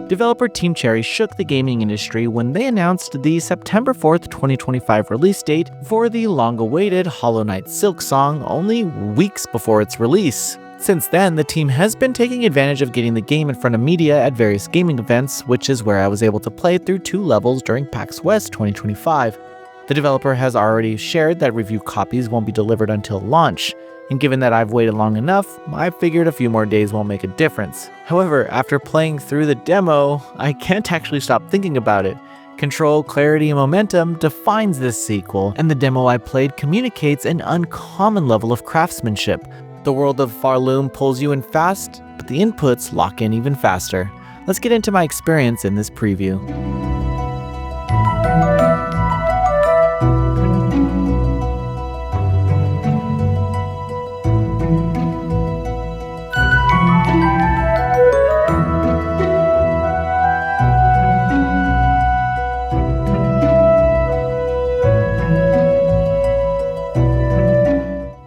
Developer Team Cherry shook the gaming industry when they announced the September 4th, 2025 release date for the long-awaited Hollow Knight Silksong only weeks before its release. Since then, the team has been taking advantage of getting the game in front of media at various gaming events, which is where I was able to play through 2 levels during PAX West 2025. The developer has already shared that review copies won't be delivered until launch, and given that I've waited long enough, I figured a few more days won't make a difference. However, after playing through the demo, I can't actually stop thinking about it. Control, clarity, and momentum defines this sequel, and the demo I played communicates an uncommon level of craftsmanship. The world of Farloom pulls you in fast, but the inputs lock in even faster. Let's get into my experience in this preview.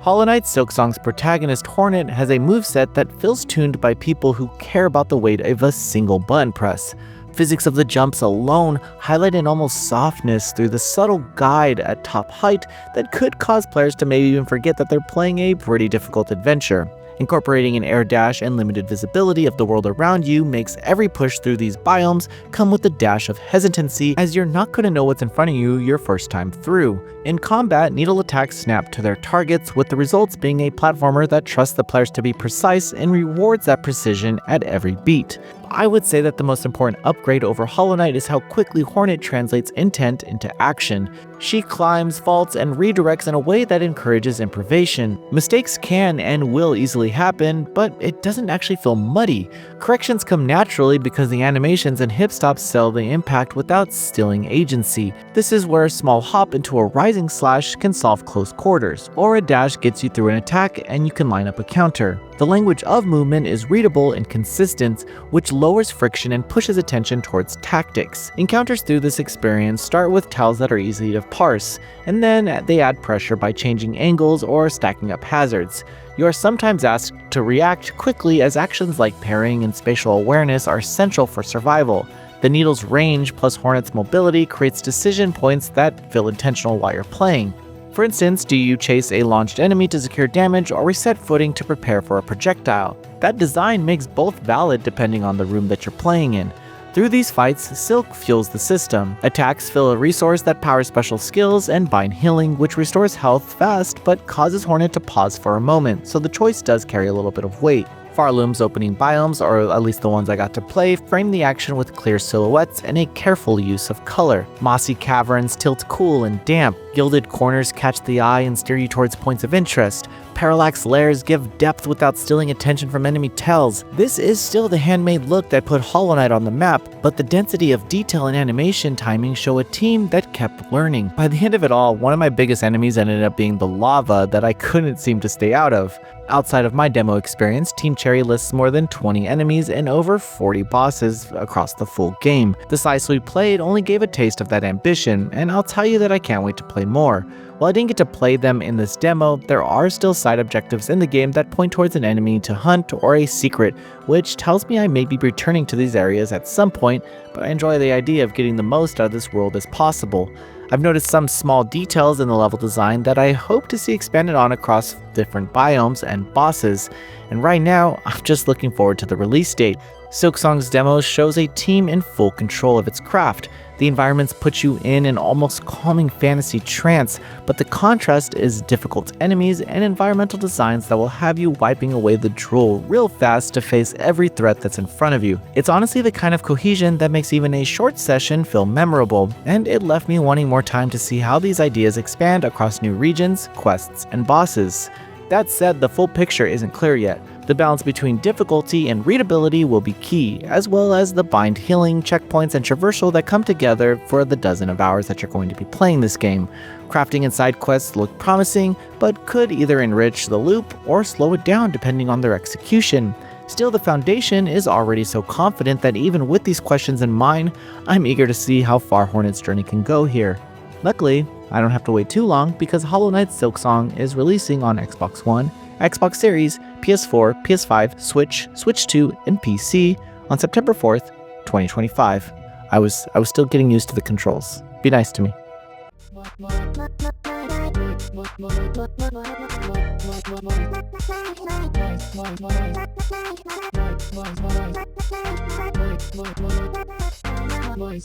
Hollow Knight Silksong's protagonist Hornet has a moveset that feels tuned by people who care about the weight of a single button press. Physics of the jumps alone highlight an almost softness through the subtle guide at top height that could cause players to maybe even forget that they're playing a pretty difficult adventure. Incorporating an air dash and limited visibility of the world around you makes every push through these biomes come with a dash of hesitancy, as you're not going to know what's in front of you your first time through. In combat, needle attacks snap to their targets, with the results being a platformer that trusts the players to be precise and rewards that precision at every beat. I would say that the most important upgrade over Hollow Knight is how quickly Hornet translates intent into action. She climbs, vaults, and redirects in a way that encourages improvisation. Mistakes can and will easily happen, but it doesn't actually feel muddy. Corrections come naturally because the animations and hip stops sell the impact without stealing agency. This is where a small hop into a rising slash can solve close quarters, or a dash gets you through an attack and you can line up a counter. The language of movement is readable and consistent, which lowers friction and pushes attention towards tactics. Encounters through this experience start with tiles that are easy to parse, and then they add pressure by changing angles or stacking up hazards. You are sometimes asked to react quickly, as actions like parrying and spatial awareness are essential for survival. The needle's range plus Hornet's mobility creates decision points that feel intentional while you're playing. For instance, do you chase a launched enemy to secure damage or reset footing to prepare for a projectile? That design makes both valid depending on the room that you're playing in. Through these fights, Silk fuels the system. Attacks fill a resource that powers special skills, and bind healing, which restores health fast but causes Hornet to pause for a moment, so the choice does carry a little bit of weight. Farloom's opening biomes, or at least the ones I got to play, frame the action with clear silhouettes and a careful use of color. Mossy caverns tilt cool and damp. Gilded corners catch the eye and steer you towards points of interest. Parallax layers give depth without stealing attention from enemy tells. This is still the handmade look that put Hollow Knight on the map, but the density of detail and animation timing show a team that kept learning. By the end of it all, one of my biggest enemies ended up being the lava that I couldn't seem to stay out of. Outside of my demo experience, Team Cherry lists more than 20 enemies and over 40 bosses across the full game. The slice we played only gave a taste of that ambition, and I'll tell you that I can't wait to play more. While I didn't get to play them in this demo, there are still side objectives in the game that point towards an enemy to hunt or a secret, which tells me I may be returning to these areas at some point, but I enjoy the idea of getting the most out of this world as possible. I've noticed some small details in the level design that I hope to see expanded on across different biomes and bosses, and right now, I'm just looking forward to the release date. Silksong's demo shows a team in full control of its craft. The environments put you in an almost calming fantasy trance, but the contrast is difficult enemies and environmental designs that will have you wiping away the drool real fast to face every threat that's in front of you. It's honestly the kind of cohesion that makes even a short session feel memorable, and it left me wanting more time to see how these ideas expand across new regions, quests, and bosses. That said, the full picture isn't clear yet. The balance between difficulty and readability will be key, as well as the bind healing, checkpoints, and traversal that come together for the dozen of hours that you're going to be playing this game. Crafting and side quests look promising, but could either enrich the loop or slow it down depending on their execution. Still, the foundation is already so confident that even with these questions in mind, I'm eager to see how far Hornet's journey can go here. Luckily, I don't have to wait too long because Hollow Knight Silksong is releasing on Xbox One, Xbox Series, PS4, PS5, Switch, Switch 2, and PC on September 4th, 2025. I was still getting used to the controls. Be nice to me.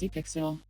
Pixel.